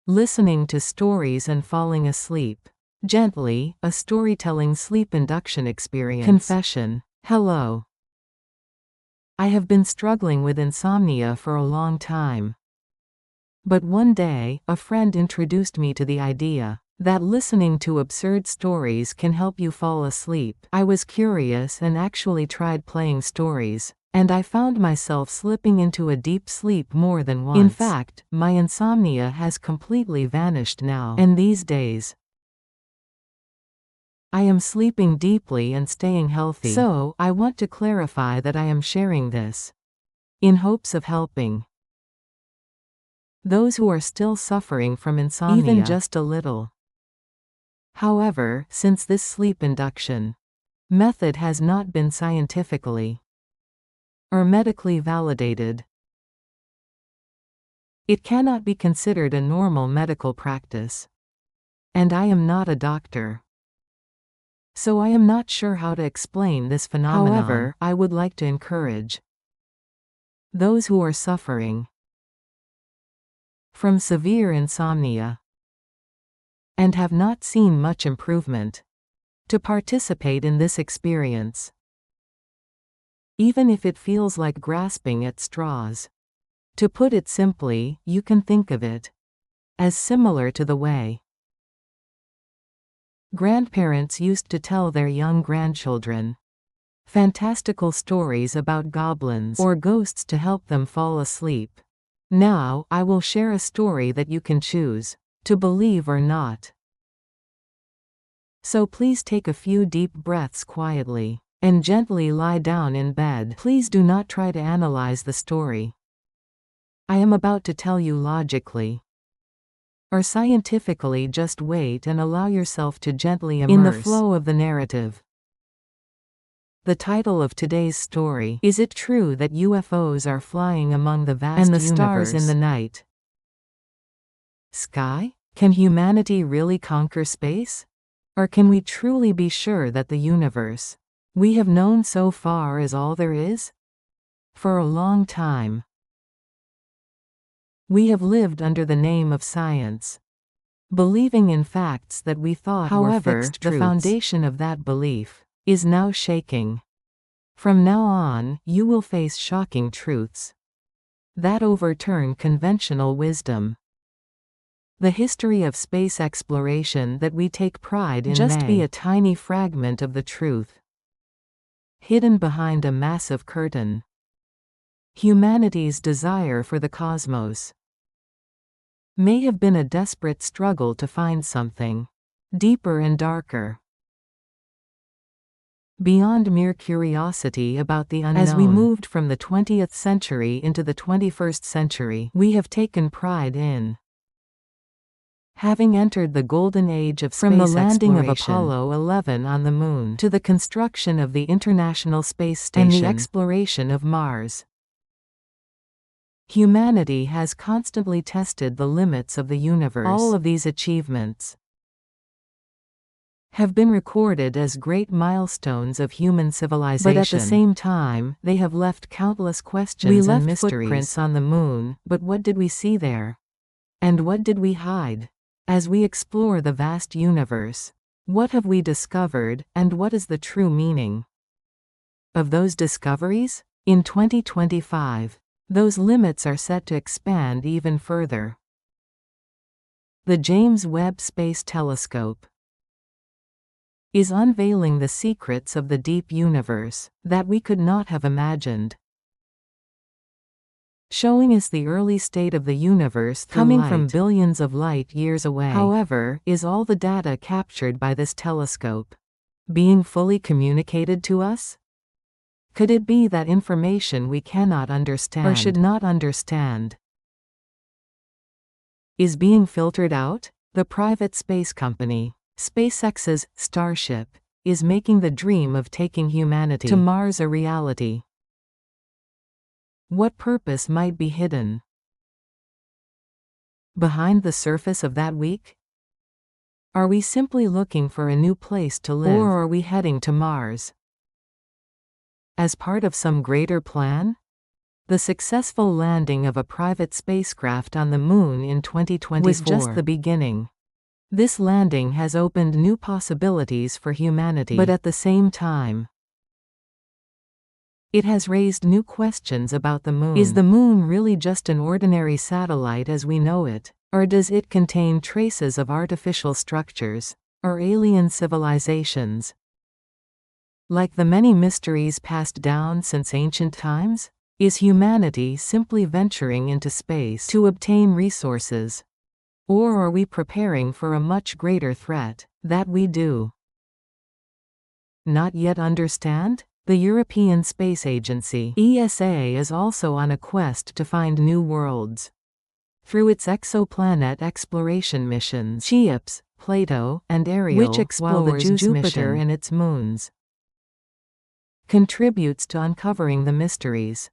listening to stories and falling asleep. Gently, a storytelling sleep induction experience. Confession. Hello. I have been struggling with insomnia for a long time. But one day, a friend introduced me to the idea that listening to absurd stories can help you fall asleep. I was curious and actually tried playing stories, and I found myself slipping into a deep sleep more than once. In fact, my insomnia has completely vanished now. And these days, I am sleeping deeply and staying healthy. So, I want to clarify that I am sharing this in hopes of helping those who are still suffering from insomnia, even just a little. However, since this sleep induction method has not been scientifically or medically validated, it cannot be considered a normal medical practice. And I am not a doctor, so I am not sure how to explain this phenomenon. However, I would like to encourage those who are suffering from severe insomnia and have not seen much improvement to participate in this experience, even if it feels like grasping at straws. To put it simply, you can think of it as similar to the way grandparents used to tell their young grandchildren fantastical stories about goblins or ghosts to help them fall asleep. Now, I will share a story that you can choose to believe or not. So please take a few deep breaths quietly and gently lie down in bed. Please do not try to analyze the story I am about to tell you logically or scientifically. Just wait and allow yourself to gently immerse in the flow of the narrative. The title of today's story: Is it true that UFOs are flying among the vast and the stars in the night sky? Can humanity really conquer space? Or can we truly be sure that the universe we have known so far is all there is? For a long time, we have lived under the name of science, believing in facts that we thought were fixed truths. The foundation of that belief is now shaking. From now on, you will face shocking truths that overturn conventional wisdom. The history of space exploration that we take pride in may be a tiny fragment of the truth, hidden behind a massive curtain. Humanity's desire for the cosmos may have been a desperate struggle to find something deeper and darker, beyond mere curiosity about the unknown. As we moved from the 20th century into the 21st century, we have taken pride in having entered the golden age of space exploration. From the landing of Apollo 11 on the Moon to the construction of the International Space Station and the exploration of Mars, humanity has constantly tested the limits of the universe. All of these achievements have been recorded as great milestones of human civilization. But at the same time, they have left countless questions and mysteries. We left footprints on the Moon, but what did we see there? And what did we hide? As we explore the vast universe, what have we discovered, and what is the true meaning of those discoveries? In 2025, those limits are set to expand even further. The James Webb Space Telescope is unveiling the secrets of the deep universe that we could not have imagined, showing us the early state of the universe coming from billions of light years away. However, is all the data captured by this telescope being fully communicated to us? Could it be that information we cannot understand or should not understand is being filtered out? The private space company SpaceX's Starship is making the dream of taking humanity to Mars a reality. What purpose might be hidden behind the surface of that week? Are we simply looking for a new place to live, or are we heading to Mars as part of some greater plan? The successful landing of a private spacecraft on the Moon in 2024 was just the beginning. This landing has opened new possibilities for humanity, but at the same time, it has raised new questions about the Moon. Is the Moon really just an ordinary satellite as we know it, or does it contain traces of artificial structures, or alien civilizations? Like the many mysteries passed down since ancient times? Is humanity simply venturing into space to obtain resources? Or are we preparing for a much greater threat that we do not yet understand? The European Space Agency (ESA) is also on a quest to find new worlds. Through its exoplanet exploration missions, Cheops, Plato, and Ariel, which explores Jupiter and its moons, contributes to uncovering the mysteries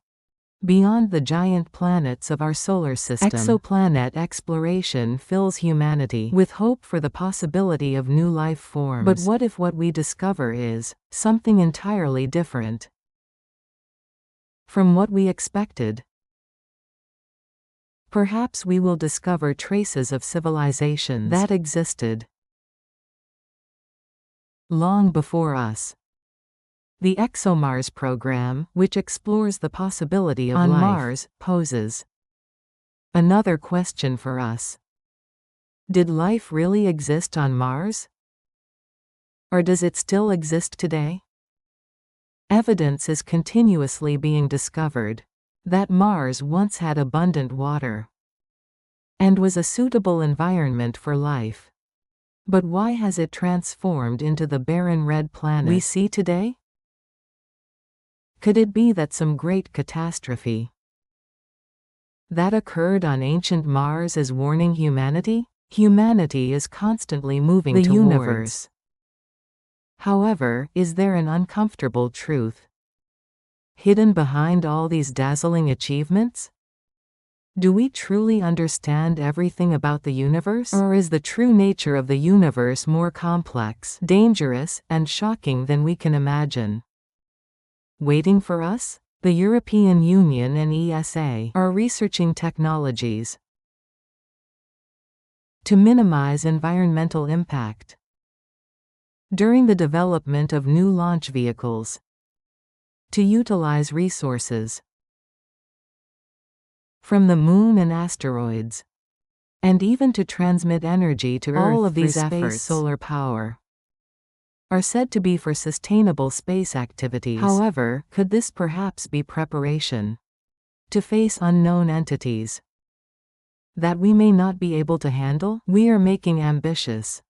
beyond the giant planets of our solar system. Exoplanet exploration fills humanity with hope for the possibility of new life forms. But what if what we discover is something entirely different from what we expected? Perhaps we will discover traces of civilizations that existed long before us. The ExoMars program, which explores the possibility of life on Mars, poses another question for us. Did life really exist on Mars? Or does it still exist today? Evidence is continuously being discovered that Mars once had abundant water and was a suitable environment for life. But why has it transformed into the barren red planet we see today? Could it be that some great catastrophe that occurred on ancient Mars is warning humanity? Humanity is constantly moving towards the universe. However, is there an uncomfortable truth hidden behind all these dazzling achievements? Do we truly understand everything about the universe? Or is the true nature of the universe more complex, dangerous, and shocking than we can imagine? Waiting for us? The European Union and ESA are researching technologies to minimize environmental impact during the development of new launch vehicles, to utilize resources from the Moon and asteroids, and even to transmit energy to Earth. All of these efforts, solar power, are said to be for sustainable space activities. However, could this perhaps be preparation to face unknown entities that we may not be able to handle? We are making ambitious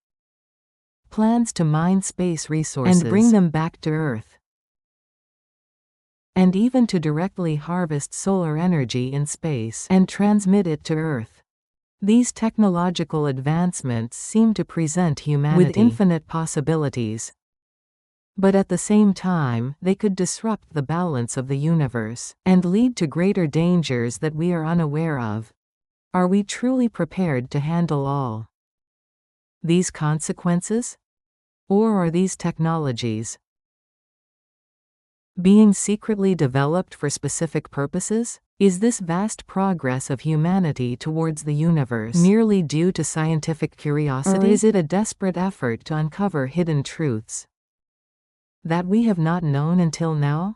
plans to mine space resources and bring them back to Earth, and even to directly harvest solar energy in space and transmit it to Earth. These technological advancements seem to present humanity with infinite possibilities. But at the same time, they could disrupt the balance of the universe and lead to greater dangers that we are unaware of. Are we truly prepared to handle all these consequences? Or are these technologies being secretly developed for specific purposes? Is this vast progress of humanity towards the universe merely due to scientific curiosity? Or is it a desperate effort to uncover hidden truths that we have not known until now?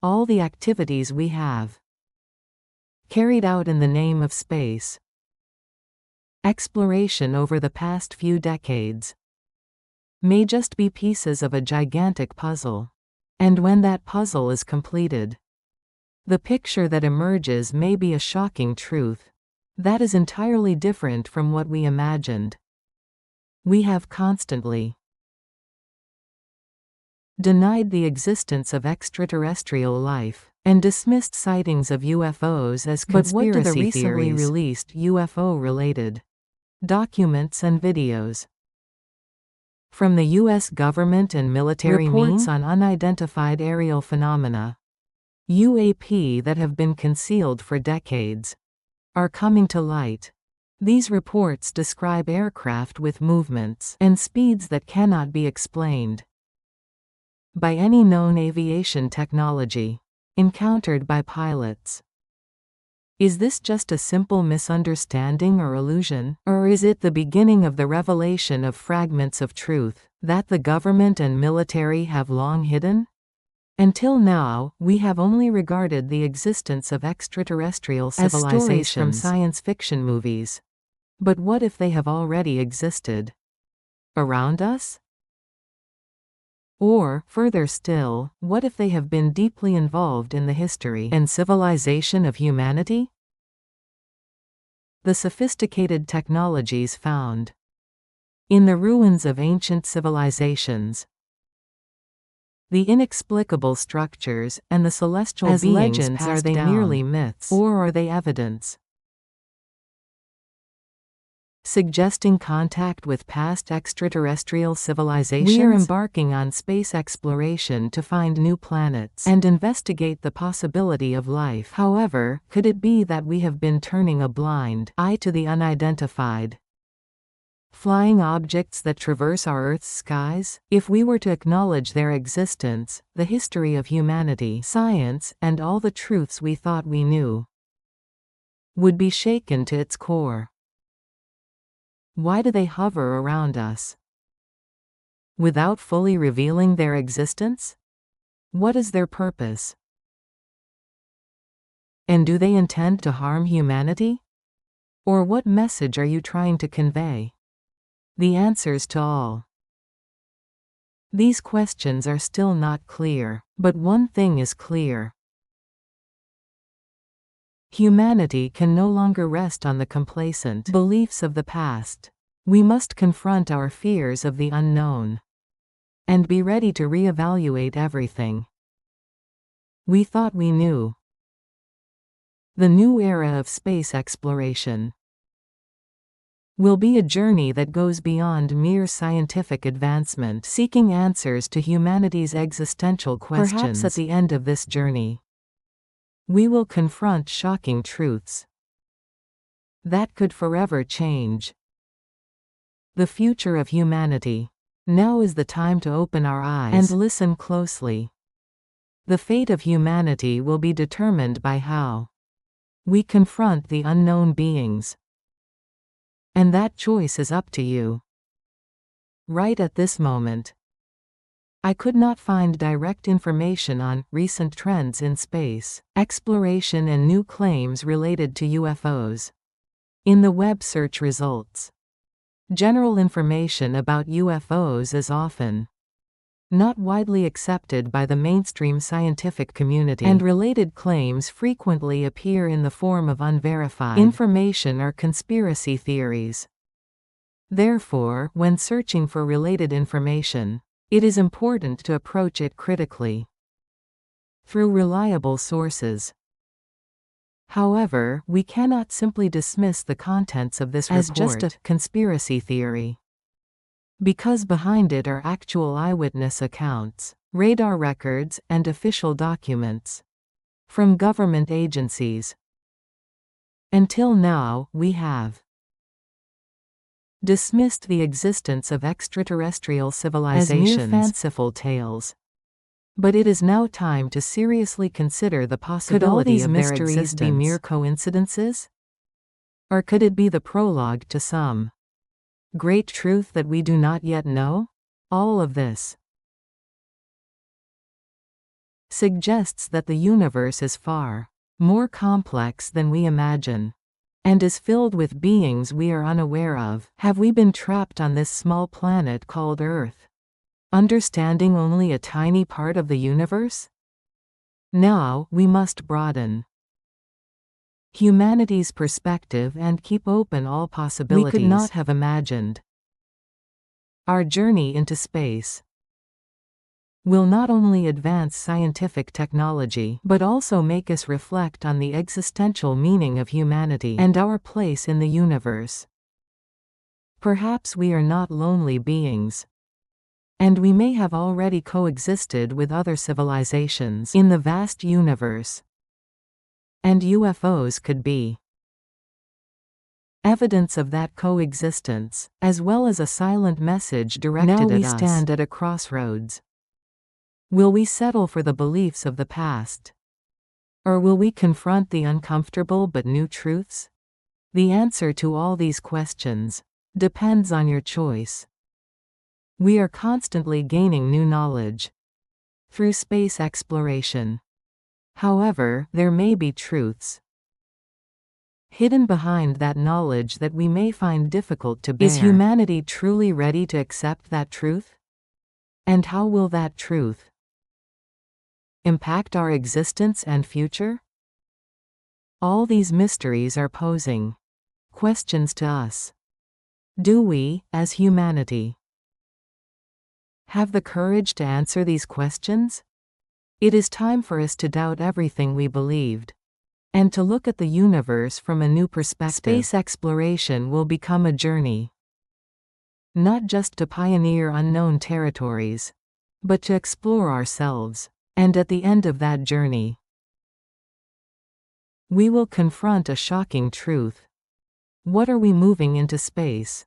All the activities we have carried out in the name of space exploration over the past few decades may just be pieces of a gigantic puzzle. And when that puzzle is completed, the picture that emerges may be a shocking truth that is entirely different from what we imagined. We have constantly denied the existence of extraterrestrial life and dismissed sightings of UFOs as conspiracy theories. But what do the recently released UFO-related documents and videos from the U.S. government and military reports on unidentified aerial phenomena, UAP, that have been concealed for decades, are coming to light? These reports describe aircraft with movements and speeds that cannot be explained by any known aviation technology. encountered by pilots. Is this just a simple misunderstanding or illusion, or is it the beginning of the revelation of fragments of truth that the government and military have long hidden? Until now, we have only regarded the existence of extraterrestrial civilizations as stories from science fiction movies. But what if they have already existed around us? Or, further still, what if they have been deeply involved in the history and civilization of humanity? The sophisticated technologies found in the ruins of ancient civilizations, the inexplicable structures, and the celestial beings legends, are they merely myths, or are they evidence suggesting contact with past extraterrestrial civilizations? We are embarking on space exploration to find new planets and investigate the possibility of life. However, could it be that we have been turning a blind eye to the unidentified flying objects that traverse our Earth's skies? If we were to acknowledge their existence, the history of humanity, science, and all the truths we thought we knew would be shaken to its core. Why do they hover around us without fully revealing their existence? What is their purpose? And do they intend to harm humanity? Or what message are you trying to convey? The answers to all these questions are still not clear, but one thing is clear. Humanity can no longer rest on the complacent beliefs of the past. We must confront our fears of the unknown and be ready to reevaluate everything we thought we knew. The new era of space exploration will be a journey that goes beyond mere scientific advancement, seeking answers to humanity's existential questions. Perhaps at the end of this journey, we will confront shocking truths that could forever change the future of humanity. Now is the time to open our eyes and listen closely. The fate of humanity will be determined by how we confront the unknown beings. And that choice is up to you. Right at this moment, I could not find direct information on recent trends in space exploration and new claims related to UFOs in the web search results. General information about UFOs is often not widely accepted by the mainstream scientific community, and related claims frequently appear in the form of unverified information or conspiracy theories. Therefore, when searching for related information, it is important to approach it critically through reliable sources. However, we cannot simply dismiss the contents of this as just a conspiracy theory, because behind it are actual eyewitness accounts, radar records, and official documents from government agencies. Until now, we have dismissed the existence of extraterrestrial civilizations as mere fanciful tales. But it is now time to seriously consider the possibility of their existence. Could all these mysteries be mere coincidences? Or could it be the prologue to some great truth that we do not yet know? All of this suggests that the universe is far more complex than we imagine, and is filled with beings we are unaware of. Have we been trapped on this small planet called Earth, understanding only a tiny part of the universe? Now, we must broaden humanity's perspective and keep open all possibilities we could not have imagined. Our journey into space will not only advance scientific technology, but also make us reflect on the existential meaning of humanity and our place in the universe. Perhaps we are not lonely beings, and we may have already coexisted with other civilizations in the vast universe. And UFOs could be evidence of that coexistence, as well as a silent message directed at us. Now we stand at a crossroads. Will we settle for the beliefs of the past, Or will we confront the uncomfortable but new truths? The answer to all these questions depends on your choice. We are constantly gaining new knowledge through space exploration. However, there may be truths hidden behind that knowledge that we may find difficult to bear. Is humanity truly ready to accept that truth? And how will that truth impact our existence and future? All these mysteries are posing questions to us. Do we, as humanity, have the courage to answer these questions? It is time for us to doubt everything we believed, and to look at the universe from a new perspective. Space exploration will become a journey, not just to pioneer unknown territories, but to explore ourselves. And at the end of that journey, we will confront a shocking truth. What are we moving into space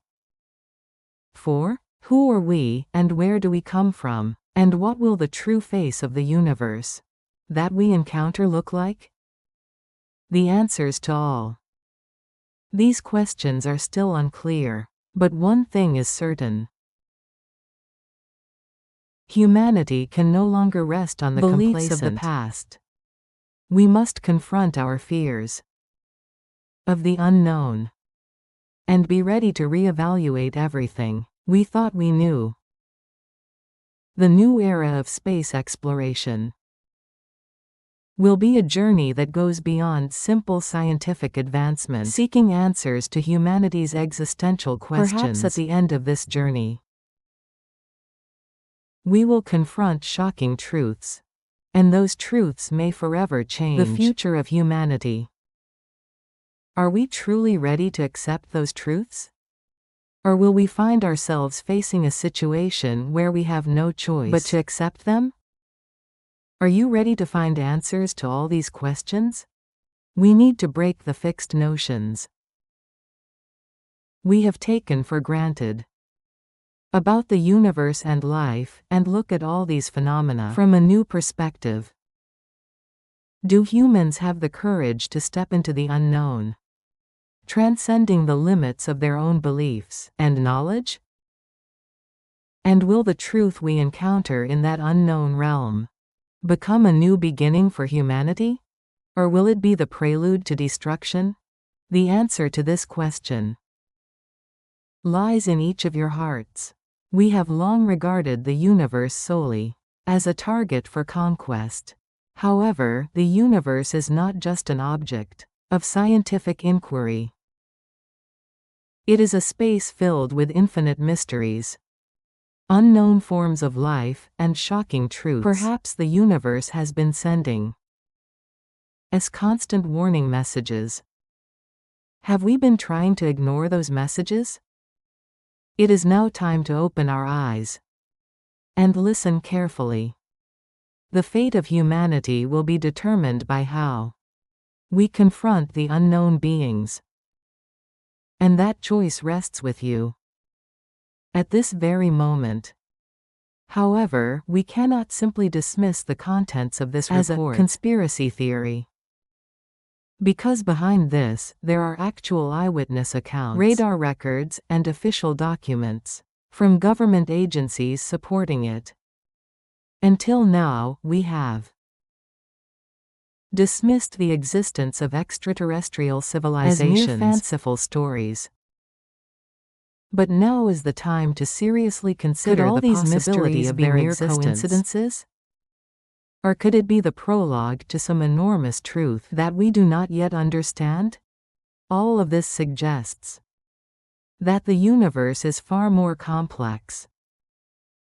for? Who are we, and where do we come from? And what will the true face of the universe that we encounter look like? The answers to all these questions are still unclear, but one thing is certain. Humanity can no longer rest on the beliefs of the past. We must confront our fears of the unknown and be ready to reevaluate everything we thought we knew. The new era of space exploration will be a journey that goes beyond simple scientific advancement, seeking answers to humanity's existential questions. Perhaps at the end of this journey, we will confront shocking truths, and those truths may forever change the future of humanity. Are we truly ready to accept those truths? Or will we find ourselves facing a situation where we have no choice but to accept them? Are you ready to find answers to all these questions? We need to break the fixed notions we have taken for granted about the universe and life, and look at all these phenomena from a new perspective. Do humans have the courage to step into the unknown, transcending the limits of their own beliefs and knowledge? And will the truth we encounter in that unknown realm become a new beginning for humanity? Or will it be the prelude to destruction? The answer to this question lies in each of your hearts. We have long regarded the universe solely as a target for conquest. However, the universe is not just an object of scientific inquiry. It is a space filled with infinite mysteries, unknown forms of life, and shocking truths. Perhaps the universe has been sending us constant warning messages. Have we been trying to ignore those messages? It is now time to open our eyes and listen carefully. The fate of humanity will be determined by how we confront the unknown beings. And that choice rests with you at this very moment. However, we cannot simply dismiss the contents of this as a conspiracy theory, because behind this, there are actual eyewitness accounts, radar records, and official documents from government agencies supporting it. Until now, we have dismissed the existence of extraterrestrial civilizations as mere fanciful stories. But now is the time to seriously consider the possibility of their coincidences? Or could it be the prologue to some enormous truth that we do not yet understand? All of this suggests that the universe is far more complex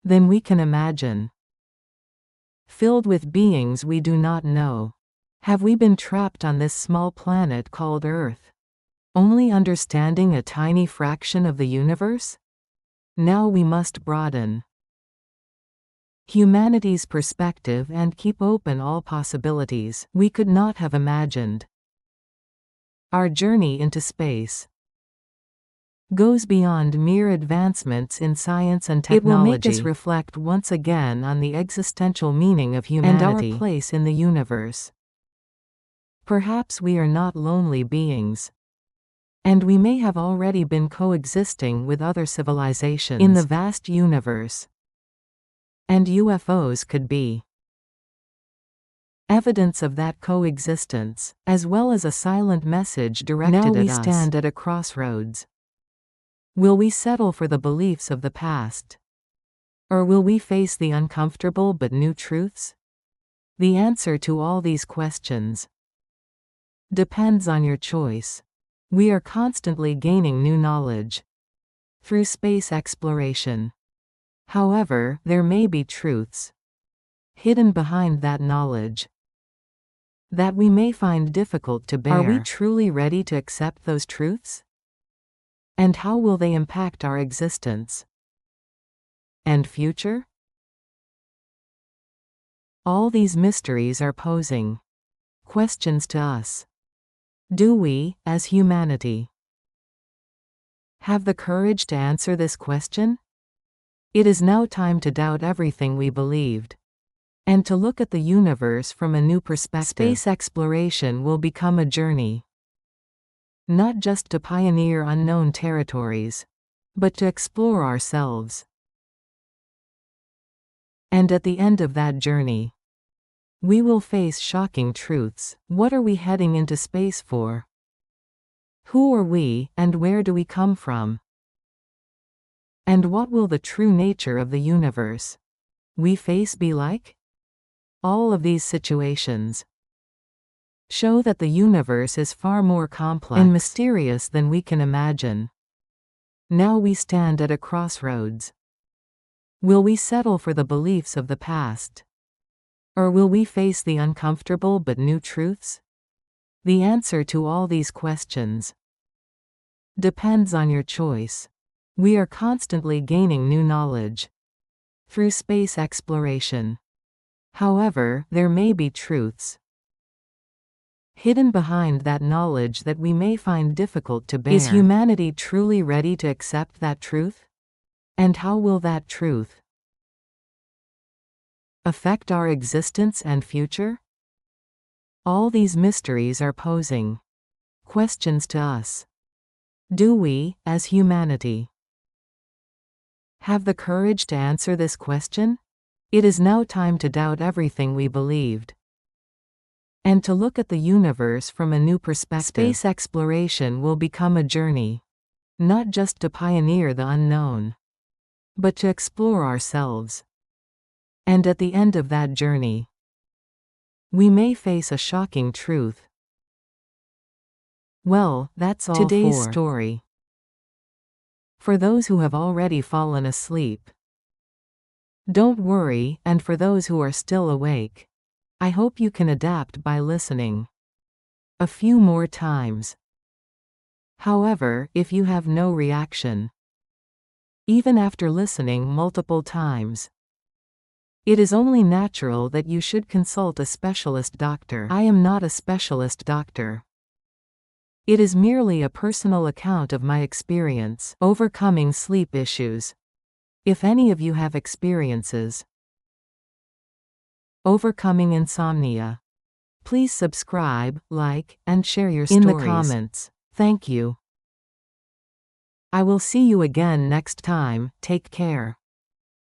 than we can imagine, filled with beings we do not know. Have we been trapped on this small planet called Earth, only understanding a tiny fraction of the universe? Now we must broaden humanity's perspective and keep open all possibilities we could not have imagined. Our journey into space goes beyond mere advancements in science and technology. It will make us reflect once again on the existential meaning of humanity and our place in the universe. Perhaps we are not lonely beings. And we may have already been coexisting with other civilizations in the vast universe. And UFOs could be evidence of that coexistence, as well as a silent message directed at us. Now we stand at a crossroads. Will we settle for the beliefs of the past? Or will we face the uncomfortable but new truths? The answer to all these questions depends on your choice. We are constantly gaining new knowledge through space exploration. However, there may be truths hidden behind that knowledge that we may find difficult to bear. Are we truly ready to accept those truths? And how will they impact our existence and future? All these mysteries are posing questions to us. Do we, as humanity, have the courage to answer this question? It is now time to doubt everything we believed, and to look at the universe from a new perspective. Space exploration will become a journey, not just to pioneer unknown territories, but to explore ourselves. And at the end of that journey, we will face shocking truths. What are we heading into space for? Who are we, and where do we come from? And what will the true nature of the universe we face be like? All of these situations show that the universe is far more complex and mysterious than we can imagine. Now we stand at a crossroads. Will we settle for the beliefs of the past? Or will we face the uncomfortable but new truths? The answer to all these questions depends on your choice. We are constantly gaining new knowledge through space exploration. However, there may be truths hidden behind that knowledge that we may find difficult to bear. Is humanity truly ready to accept that truth? And how will that truth affect our existence and future? All these mysteries are posing questions to us. Do we, as humanity, have the courage to answer this question? It is now time to doubt everything we believed, and to look at the universe from a new perspective. Space exploration will become a journey, not just to pioneer the unknown, but to explore ourselves. And at the end of that journey, we may face a shocking truth. Well, that's all today's story. For those who have already fallen asleep, don't worry, and for those who are still awake, I hope you can adapt by listening a few more times. However, if you have no reaction, even after listening multiple times, it is only natural that you should consult a specialist doctor. I am not a specialist doctor. It is merely a personal account of my experience overcoming sleep issues. If any of you have experiences overcoming insomnia, please subscribe, like, and share your stories in the comments. Thank you. I will see you again next time. Take care.